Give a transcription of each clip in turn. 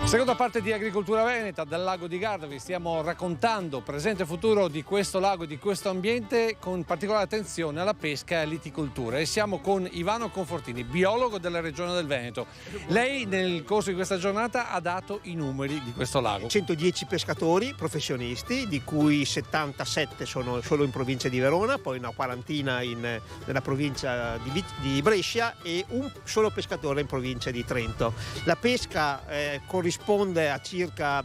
Seconda parte di Agricoltura Veneta dal lago di Garda. Vi stiamo raccontando presente e futuro di questo lago e di questo ambiente, con particolare attenzione alla pesca e all'iticoltura. E siamo con Ivano Confortini, biologo della Regione del Veneto. Lei nel corso di questa giornata ha dato i numeri di questo lago. 110 pescatori professionisti, di cui 77 sono solo in provincia di Verona, poi una quarantina nella provincia di Brescia e un solo pescatore in provincia di Trento. La pesca corrisponde a circa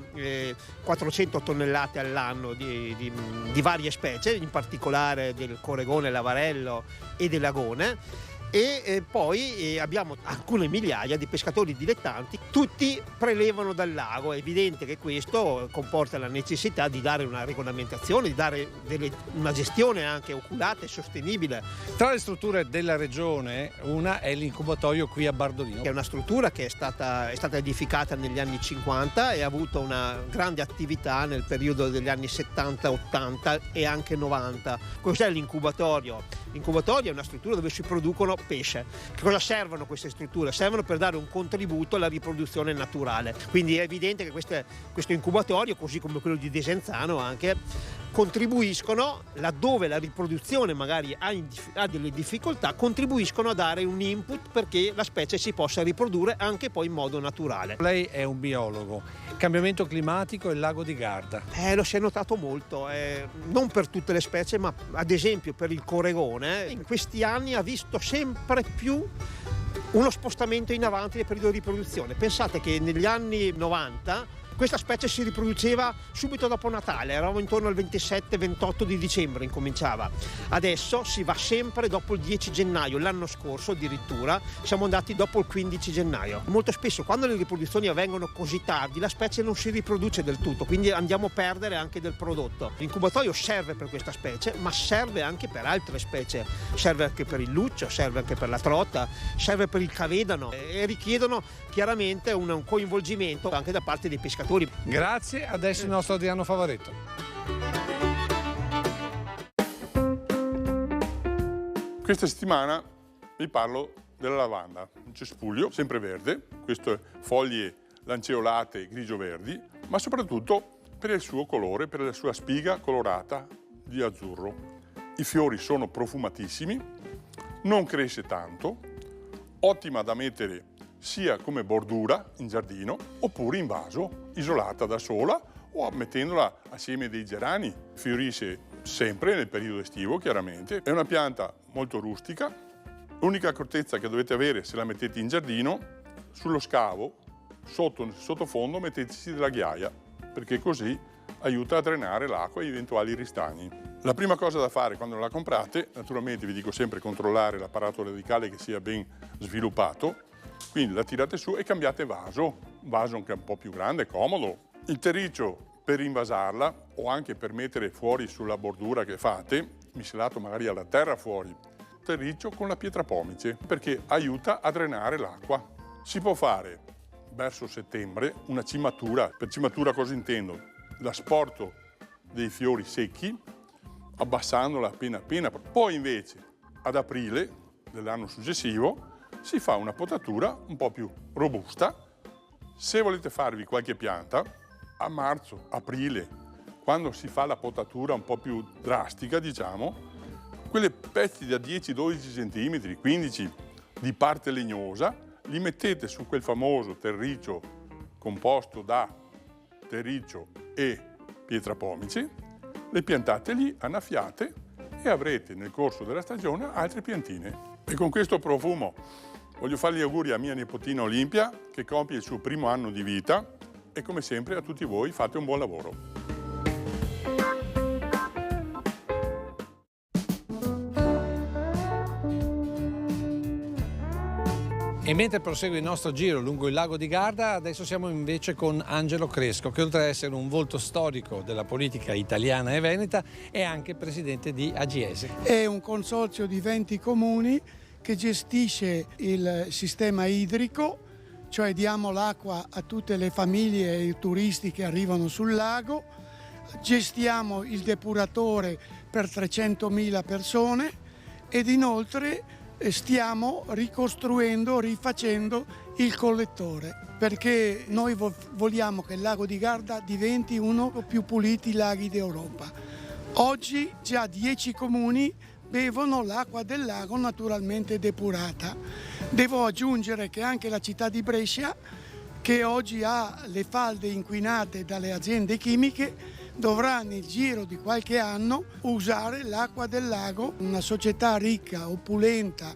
400 tonnellate all'anno di varie specie, in particolare del coregone, l'avarello e dell'agone. E poi abbiamo alcune migliaia di pescatori dilettanti, tutti prelevano dal lago. È evidente che questo comporta la necessità di dare una regolamentazione, di dare una gestione anche oculata e sostenibile. Tra le strutture della regione, una è l'incubatorio qui a Bardolino. È una struttura che è stata edificata negli anni 50 e ha avuto una grande attività nel periodo degli anni 70, 80 e anche 90. Cos'è l'incubatorio? L'incubatorio è una struttura dove si producono pesce. Che cosa servono queste strutture? Servono per dare un contributo alla riproduzione naturale. Quindi è evidente che questo incubatorio, così come quello di Desenzano anche, contribuiscono, laddove la riproduzione magari ha delle difficoltà, contribuiscono a dare un input perché la specie si possa riprodurre anche poi in modo naturale. Lei è un biologo. Cambiamento climatico e il lago di Garda. Lo si è notato molto, non per tutte le specie, ma ad esempio per il coregone. In questi anni ha visto sempre più uno spostamento in avanti del periodo di riproduzione. Pensate che negli anni 90 questa specie si riproduceva subito dopo Natale, eravamo intorno al 27-28 di dicembre incominciava. Adesso si va sempre dopo il 10 gennaio, l'anno scorso addirittura siamo andati dopo il 15 gennaio. Molto spesso quando le riproduzioni avvengono così tardi la specie non si riproduce del tutto, quindi andiamo a perdere anche del prodotto. L'incubatorio serve per questa specie, ma serve anche per altre specie, serve anche per il luccio, serve anche per la trota, serve per il cavedano e richiedono chiaramente un coinvolgimento anche da parte dei pescatori. Grazie, adesso il nostro Adriano Favaretto. Questa settimana vi parlo della lavanda, un cespuglio sempre verde, queste foglie lanceolate grigio-verdi, ma soprattutto per il suo colore, per la sua spiga colorata di azzurro. I fiori sono profumatissimi, non cresce tanto, ottima da mettere sia come bordura in giardino oppure in vaso, isolata da sola o mettendola assieme dei gerani. Fiorisce sempre nel periodo estivo, chiaramente. È una pianta molto rustica. L'unica accortezza che dovete avere se la mettete in giardino, sullo scavo, nel sottofondo metteteci della ghiaia, perché così aiuta a drenare l'acqua e eventuali ristagni. La prima cosa da fare quando la comprate, naturalmente vi dico sempre controllare l'apparato radicale che sia ben sviluppato. Quindi la tirate su e cambiate vaso, un vaso anche un po' più grande, comodo. Il terriccio per invasarla o anche per mettere fuori sulla bordura che fate, miscelato magari alla terra fuori, terriccio con la pietra pomice perché aiuta a drenare l'acqua. Si può fare verso settembre una cimatura. Per cimatura cosa intendo? L'asporto dei fiori secchi, abbassandola appena appena. Poi invece ad aprile dell'anno successivo si fa una potatura un po' più robusta. Se volete farvi qualche pianta, a marzo, aprile, quando si fa la potatura un po' più drastica, diciamo, quelle pezzi da 10-12 cm, 15 di parte legnosa, li mettete su quel famoso terriccio composto da terriccio e pietra pomice, le piantate lì, annaffiate e avrete nel corso della stagione altre piantine. E con questo profumo voglio fare gli auguri a mia nipotina Olimpia, che compie il suo primo anno di vita, e come sempre a tutti voi fate un buon lavoro. E mentre prosegue il nostro giro lungo il lago di Garda, adesso siamo invece con Angelo Cresco, che oltre ad essere un volto storico della politica italiana e veneta, è anche presidente di AGS. È un consorzio di 20 comuni che gestisce il sistema idrico, cioè diamo l'acqua a tutte le famiglie e i turisti che arrivano sul lago, gestiamo il depuratore per 300.000 persone ed inoltre stiamo ricostruendo, rifacendo il collettore, perché noi vogliamo che il lago di Garda diventi uno dei più puliti laghi d'Europa. Oggi già 10 comuni bevono l'acqua del lago naturalmente depurata. Devo aggiungere che anche la città di Brescia, che oggi ha le falde inquinate dalle aziende chimiche, dovrà nel giro di qualche anno usare l'acqua del lago, una società ricca, opulenta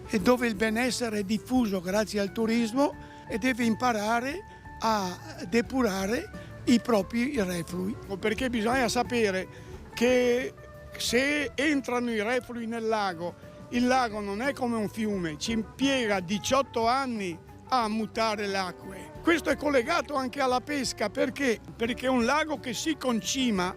e dove il benessere è diffuso grazie al turismo, e deve imparare a depurare i propri reflui. Perché bisogna sapere che se entrano i reflui nel lago, il lago non è come un fiume, ci impiega 18 anni a mutare le acque. Questo è collegato anche alla pesca, perché? Perché un lago che si concima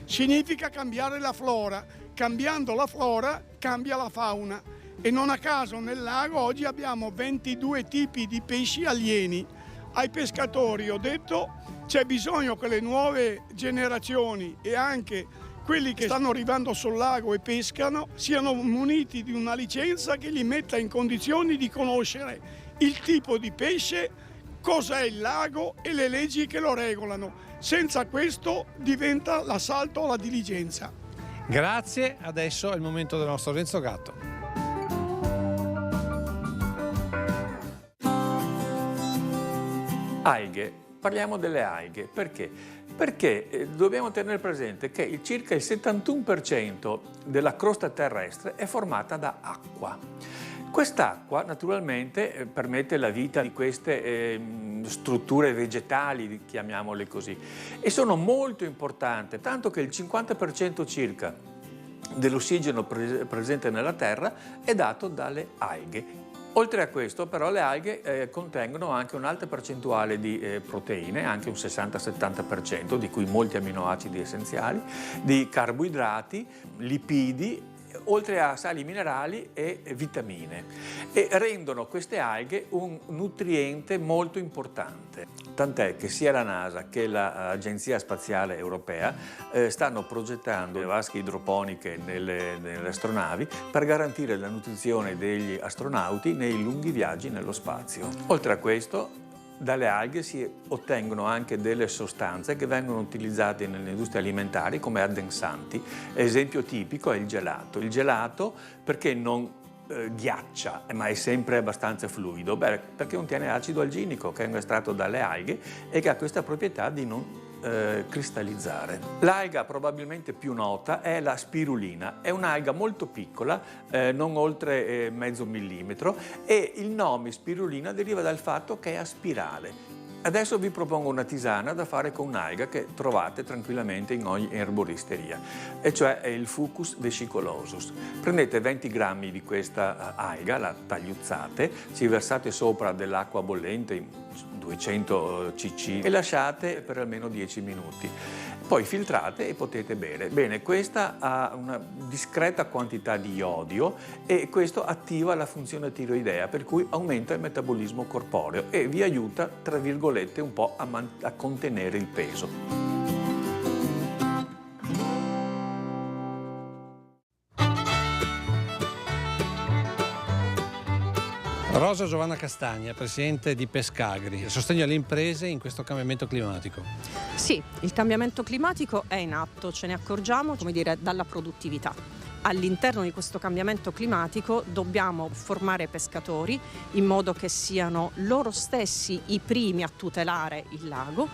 significa cambiare la flora, cambiando la flora cambia la fauna, e non a caso nel lago oggi abbiamo 22 tipi di pesci alieni. Ai pescatori ho detto c'è bisogno che le nuove generazioni e anche quelli che stanno arrivando sul lago e pescano siano muniti di una licenza che li metta in condizioni di conoscere il tipo di pesce, cos'è il lago e le leggi che lo regolano. Senza questo diventa l'assalto alla diligenza. Grazie, adesso è il momento del nostro Renzo Gatto. Alghe, parliamo delle alghe, perché? Perché dobbiamo tenere presente che circa il 71% della crosta terrestre è formata da acqua. Quest'acqua naturalmente permette la vita di queste strutture vegetali, chiamiamole così, e sono molto importanti, tanto che il 50% circa dell'ossigeno presente nella terra è dato dalle alghe. Oltre a questo però le alghe contengono anche un'alta percentuale di proteine, anche un 60-70%, di cui molti amminoacidi essenziali, di carboidrati, lipidi, oltre a sali minerali e vitamine, e rendono queste alghe un nutriente molto importante. Tant'è che sia la NASA che l'Agenzia Spaziale Europea stanno progettando le vasche idroponiche nelle astronavi per garantire la nutrizione degli astronauti nei lunghi viaggi nello spazio. Oltre a questo, dalle alghe si ottengono anche delle sostanze che vengono utilizzate nelle industrie alimentari come addensanti. Esempio tipico è il gelato. Il gelato perché non ghiaccia, ma è sempre abbastanza fluido? Beh, perché contiene acido alginico, che è estratto dalle alghe e che ha questa proprietà di non cristallizzare. L'alga probabilmente più nota è la spirulina, è un'alga molto piccola, non oltre mezzo millimetro, e il nome spirulina deriva dal fatto che è a spirale. Adesso vi propongo una tisana da fare con un'alga che trovate tranquillamente in ogni erboristeria, e cioè è il Fucus vesicolosus. Prendete 20 grammi di questa alga, la tagliuzzate, ci versate sopra dell'acqua bollente, 200 cc, e lasciate per almeno 10 minuti. Poi filtrate e potete bere. Bene, questa ha una discreta quantità di iodio e questo attiva la funzione tiroidea, per cui aumenta il metabolismo corporeo e vi aiuta, tra virgolette, un po' a contenere il peso. Rosa Giovanna Castagna, presidente di Pescagri, sostegno alle imprese in questo cambiamento climatico. Sì, il cambiamento climatico è in atto, ce ne accorgiamo, come dire, dalla produttività. All'interno di questo cambiamento climatico dobbiamo formare i pescatori in modo che siano loro stessi i primi a tutelare il lago.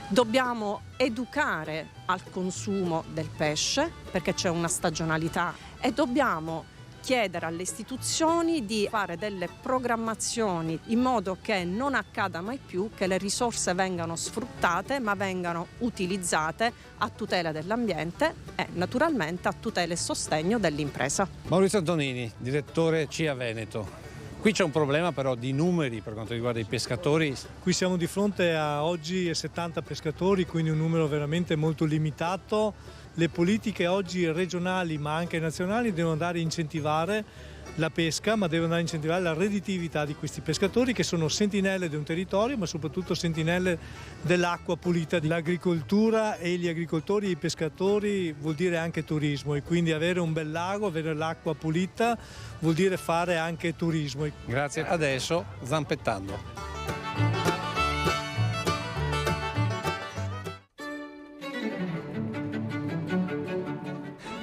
Dobbiamo educare al consumo del pesce perché c'è una stagionalità, e dobbiamo chiedere alle istituzioni di fare delle programmazioni in modo che non accada mai più che le risorse vengano sfruttate, ma vengano utilizzate a tutela dell'ambiente e naturalmente a tutela e sostegno dell'impresa. Maurizio Antonini, direttore CIA Veneto. Qui c'è un problema però di numeri per quanto riguarda i pescatori. Qui siamo di fronte a oggi 70 pescatori, quindi un numero veramente molto limitato. Le politiche oggi regionali ma anche nazionali devono andare a incentivare la pesca, ma deve andare a incentivare la redditività di questi pescatori che sono sentinelle di un territorio, ma soprattutto sentinelle dell'acqua pulita. L'agricoltura e gli agricoltori e i pescatori vuol dire anche turismo, e quindi avere un bel lago, avere l'acqua pulita vuol dire fare anche turismo. Grazie. Adesso zampettando.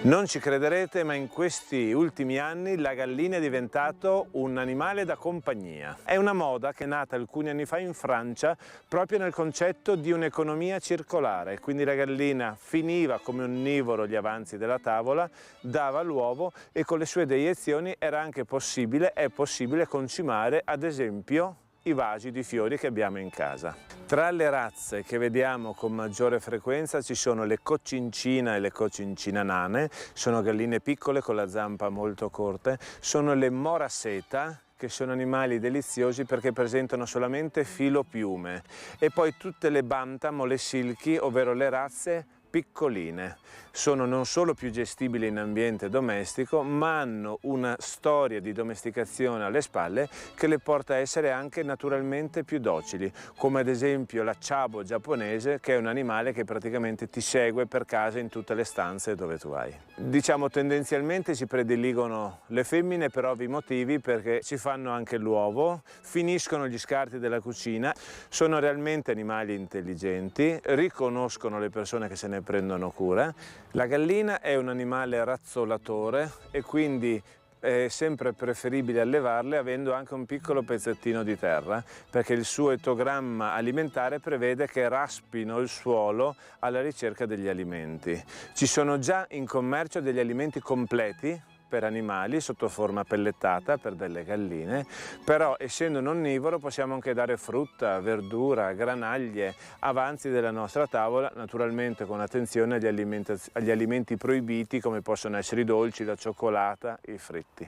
Non ci crederete, ma in questi ultimi anni la gallina è diventato un animale da compagnia. È una moda che è nata alcuni anni fa in Francia proprio nel concetto di un'economia circolare. Quindi la gallina finiva come onnivoro gli avanzi della tavola, dava l'uovo e con le sue deiezioni era anche possibile, è possibile concimare ad esempio i vasi di fiori che abbiamo in casa. Tra le razze che vediamo con maggiore frequenza ci sono le cocincina e le cocincina nane, sono galline piccole con la zampa molto corte, sono le moraseta, che sono animali deliziosi perché presentano solamente filo piume, e poi tutte le bantam o le silky, ovvero le razze piccoline. Sono non solo più gestibili in ambiente domestico, ma hanno una storia di domesticazione alle spalle che le porta a essere anche naturalmente più docili, come ad esempio la chabo giapponese, che è un animale che praticamente ti segue per casa in tutte le stanze dove tu vai. Diciamo tendenzialmente si prediligono le femmine per ovvi motivi, perché ci fanno anche l'uovo, finiscono gli scarti della cucina, sono realmente animali intelligenti, riconoscono le persone che se ne prendono cura. La gallina è un animale razzolatore e quindi è sempre preferibile allevarle avendo anche un piccolo pezzettino di terra, perché il suo etogramma alimentare prevede che raspino il suolo alla ricerca degli alimenti. Ci sono già in commercio degli alimenti completi per animali sotto forma pellettata per delle galline, però essendo un onnivoro possiamo anche dare frutta, verdura, granaglie, avanzi della nostra tavola, naturalmente con attenzione agli alimenti proibiti come possono essere i dolci, la cioccolata, i fritti.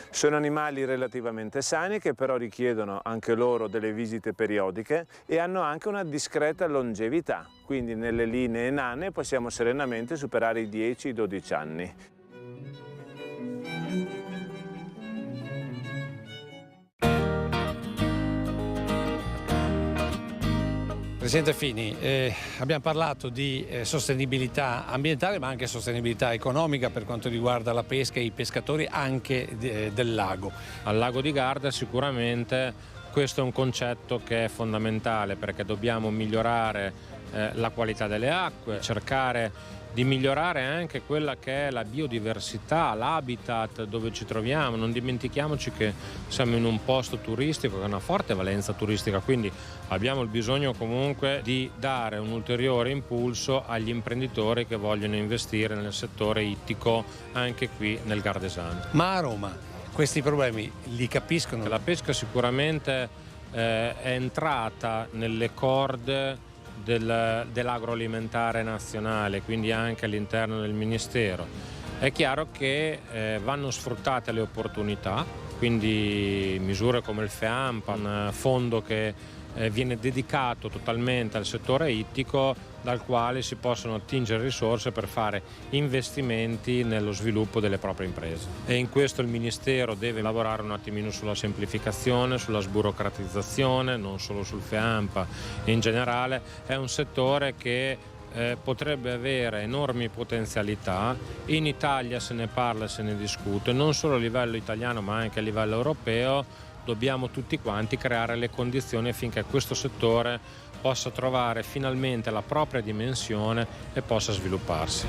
Sono animali relativamente sani che però richiedono anche loro delle visite periodiche e hanno anche una discreta longevità, quindi nelle linee nane possiamo serenamente superare i 10-12 anni. Presidente Fini, abbiamo parlato di sostenibilità ambientale ma anche sostenibilità economica per quanto riguarda la pesca e i pescatori anche del lago. Al lago di Garda sicuramente questo è un concetto che è fondamentale, perché dobbiamo migliorare la qualità delle acque, cercare di migliorare anche quella che è la biodiversità, l'habitat dove ci troviamo. Non dimentichiamoci che siamo in un posto turistico che ha una forte valenza turistica, quindi abbiamo il bisogno comunque di dare un ulteriore impulso agli imprenditori che vogliono investire nel settore ittico anche qui nel Gardesano. Ma a Roma questi problemi li capiscono? La pesca sicuramente è entrata nelle corde dell'agroalimentare nazionale, quindi anche all'interno del Ministero. È chiaro che vanno sfruttate le opportunità, quindi misure come il FEAMPA, un fondo che viene dedicato totalmente al settore ittico, dal quale si possono attingere risorse per fare investimenti nello sviluppo delle proprie imprese. E in questo il Ministero deve lavorare un attimino sulla semplificazione, sulla sburocratizzazione, non solo sul FEAMPA. In generale è un settore che potrebbe avere enormi potenzialità. In Italia se ne parla e se ne discute, non solo a livello italiano ma anche a livello europeo. Dobbiamo tutti quanti creare le condizioni affinché questo settore possa trovare finalmente la propria dimensione e possa svilupparsi.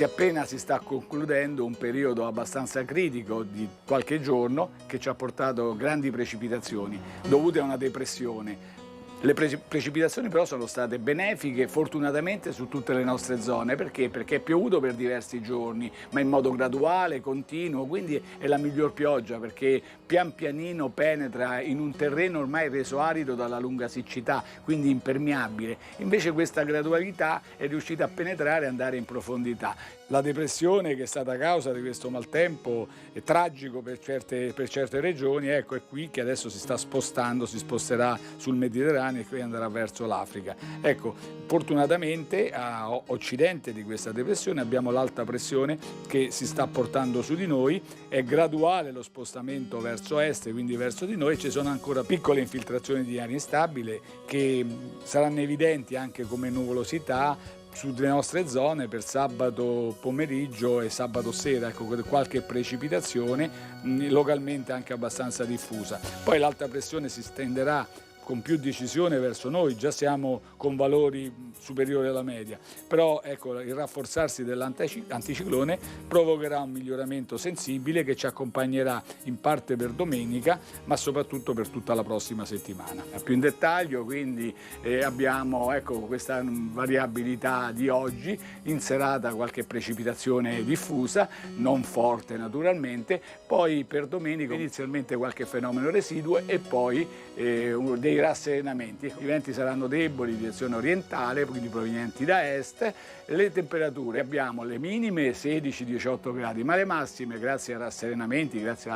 Appena si sta concludendo un periodo abbastanza critico di qualche giorno che ci ha portato grandi precipitazioni dovute a una depressione. Le precipitazioni però sono state benefiche fortunatamente su tutte le nostre zone. Perché? Perché è piovuto per diversi giorni, ma in modo graduale, continuo, quindi è la miglior pioggia, perché pian pianino penetra in un terreno ormai reso arido dalla lunga siccità, quindi impermeabile. Invece questa gradualità è riuscita a penetrare e andare in profondità. La depressione, che è stata causa di questo maltempo è tragico per certe regioni, ecco, è qui che adesso si sta spostando, si sposterà sul Mediterraneo domani e poi andrà verso l'Africa. Ecco, fortunatamente a occidente di questa depressione abbiamo l'alta pressione che si sta portando su di noi, è graduale lo spostamento verso est, quindi verso di noi, ci sono ancora piccole infiltrazioni di aria instabile che saranno evidenti anche come nuvolosità sulle nostre zone per sabato pomeriggio e sabato sera, ecco, qualche precipitazione localmente anche abbastanza diffusa. Poi l'alta pressione si stenderà con più decisione verso noi, già siamo con valori superiori alla media, però ecco, il rafforzarsi dell'anticiclone provocherà un miglioramento sensibile che ci accompagnerà in parte per domenica, ma soprattutto per tutta la prossima settimana. Più in dettaglio quindi abbiamo questa variabilità di oggi, in serata qualche precipitazione diffusa, non forte naturalmente, poi per domenica inizialmente qualche fenomeno residuo e poi dei rasserenamenti. I venti saranno deboli in direzione orientale, quindi provenienti da est. Le temperature abbiamo le minime 16-18 gradi, ma le massime, grazie ai rasserenamenti, grazie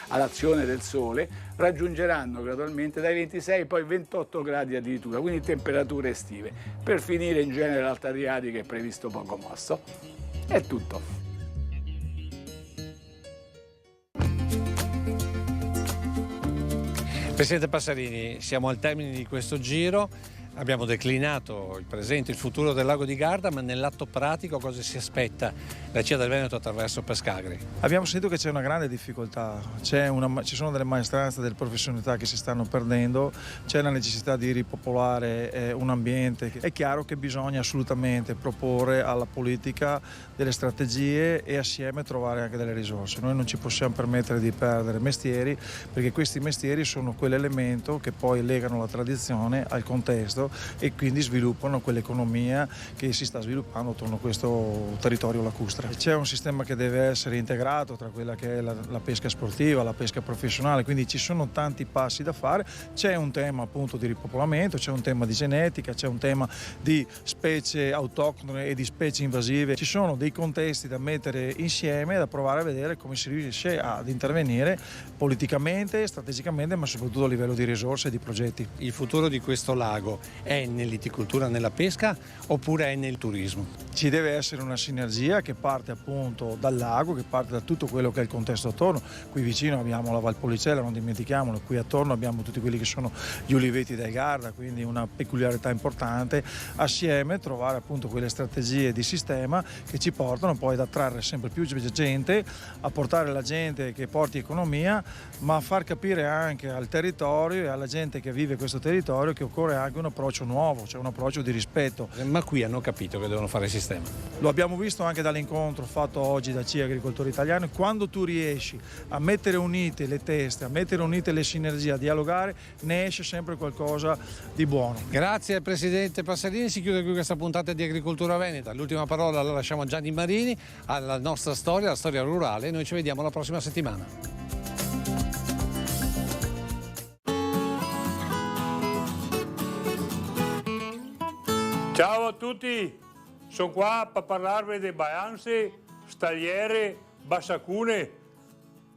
all'azione del sole, raggiungeranno gradualmente dai 26 poi 28 gradi addirittura, quindi temperature estive. Per finire in genere l'alta adriatica è previsto poco mosso. È tutto. Presidente Passerini, siamo al termine di questo giro, abbiamo declinato il presente e il futuro del lago di Garda, ma nell'atto pratico cosa si aspetta la CIA del Veneto attraverso Pescagri? Abbiamo sentito che c'è una grande difficoltà, ci sono delle maestranze, delle professionalità che si stanno perdendo, c'è la necessità di ripopolare un ambiente. È chiaro che bisogna assolutamente proporre alla politica delle strategie e assieme trovare anche delle risorse. Noi non ci possiamo permettere di perdere mestieri, perché questi mestieri sono quell'elemento che poi legano la tradizione al contesto e quindi sviluppano quell'economia che si sta sviluppando attorno a questo territorio lacustre. C'è un sistema che deve essere integrato tra quella che è la pesca sportiva, la pesca professionale, quindi ci sono tanti passi da fare, c'è un tema appunto di ripopolamento, c'è un tema di genetica, c'è un tema di specie autoctone e di specie invasive, ci sono dei contesti da mettere insieme e da provare a vedere come si riesce ad intervenire politicamente, strategicamente, ma soprattutto a livello di risorse e di progetti. Il futuro di questo lago è nell'iticoltura, nella pesca oppure è nel turismo? Ci deve essere una sinergia che parte appunto dal lago, che parte da tutto quello che è il contesto attorno. Qui vicino abbiamo la Valpolicella, non dimentichiamolo, qui attorno abbiamo tutti quelli che sono gli uliveti del Garda, quindi una peculiarità importante. Assieme trovare appunto quelle strategie di sistema che ci portano poi ad attrarre sempre più gente, a portare la gente che porti economia, ma a far capire anche al territorio e alla gente che vive questo territorio che occorre anche un approccio nuovo, cioè un approccio di rispetto. Ma qui hanno capito che devono fare il sistema. Lo abbiamo visto anche dall'incontro fatto oggi da CIA Agricoltori Italiani. Quando tu riesci a mettere unite le teste, a mettere unite le sinergie, a dialogare, ne esce sempre qualcosa di buono. Grazie Presidente Passerini, si chiude qui questa puntata di Agricoltura Veneta. L'ultima parola la lasciamo a Gianni Marini, alla nostra storia, la storia rurale. Noi ci vediamo la prossima settimana. Ciao a tutti, sono qua per parlarvi di baianze, stagliere, bassacune.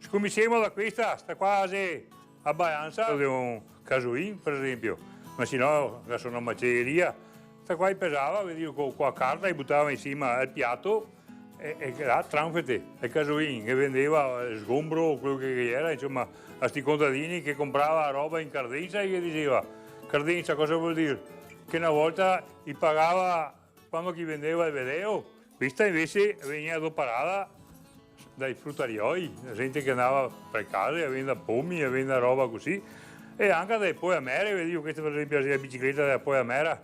Cominciamo da questa, sta quasi a baianza di un casuin per esempio, ma se no adesso una macelleria. Sta qua pesava, vedi, con la carta e buttava insieme al piatto e là tranfete, il casuin che vendeva sgombro, quello che era, insomma, a questi contadini che comprava roba in cardenza e che diceva, cardenza cosa vuol dire? Che una volta gli pagava quando chi vendeva il veleo, questa invece veniva adoperata dai fruttarioi, la gente che andava per casa a vendere pomi, a vendere roba così, e anche dai poiamere, vedi, questa per esempio la bicicletta della poiamera,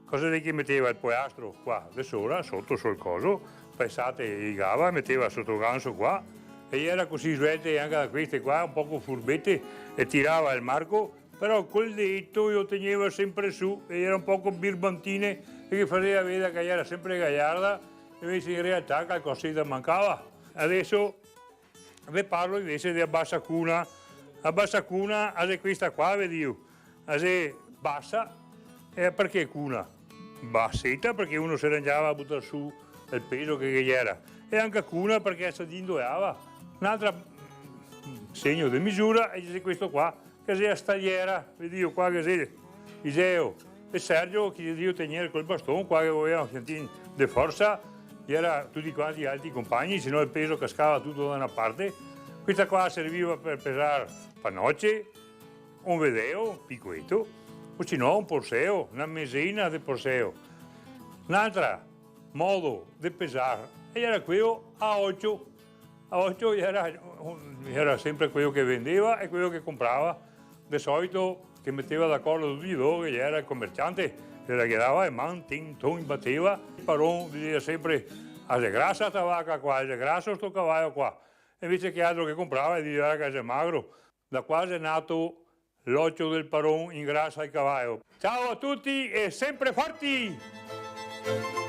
cosa che metteva il poiastro qua, adesso ora sotto sul coso, pensate, rigava, metteva sotto il ganso qua, e era così svelte anche da queste qua, un poco furbette, e tirava il marco, però col detto lo teneva sempre su e era un poco birbantine e che faceva vedere che era sempre gagliarda, invece in realtà qualcosa mancava. Adesso vi parlo invece della bassa cuna. La bassa cuna è questa qua, vedi, è bassa, perché cuna? Bassetta perché uno si arrangiava a buttare su il peso che era, e anche cuna perché si indoiava. Un altro segno di misura è questo qua, che è la stagliera, vedi qua che Iseo e Sergio che io tenere quel bastone qua che avevano sentito di forza, era tutti quanti gli altri compagni, se no il peso cascava tutto da una parte. Questa qua serviva per pesare panocce, un vedeo, un piquetto, o se no un porseo, una mesina di porseo. Un'altra modo di pesare era quello a 8. A 8 era sempre quello che vendeva e quello che comprava. Di solito che metteva d'accordo tutti i due, che era il commerciante, che la dava e man, tin, ton, batteva. Il padrone diceva sempre, è grassa sta vacca qua, è grasso sto cavallo qua. E invece che altro che comprava e diceva che è magro. Da qua è nato l'occhio del padrone in grassa il cavallo. Ciao a tutti e sempre forti!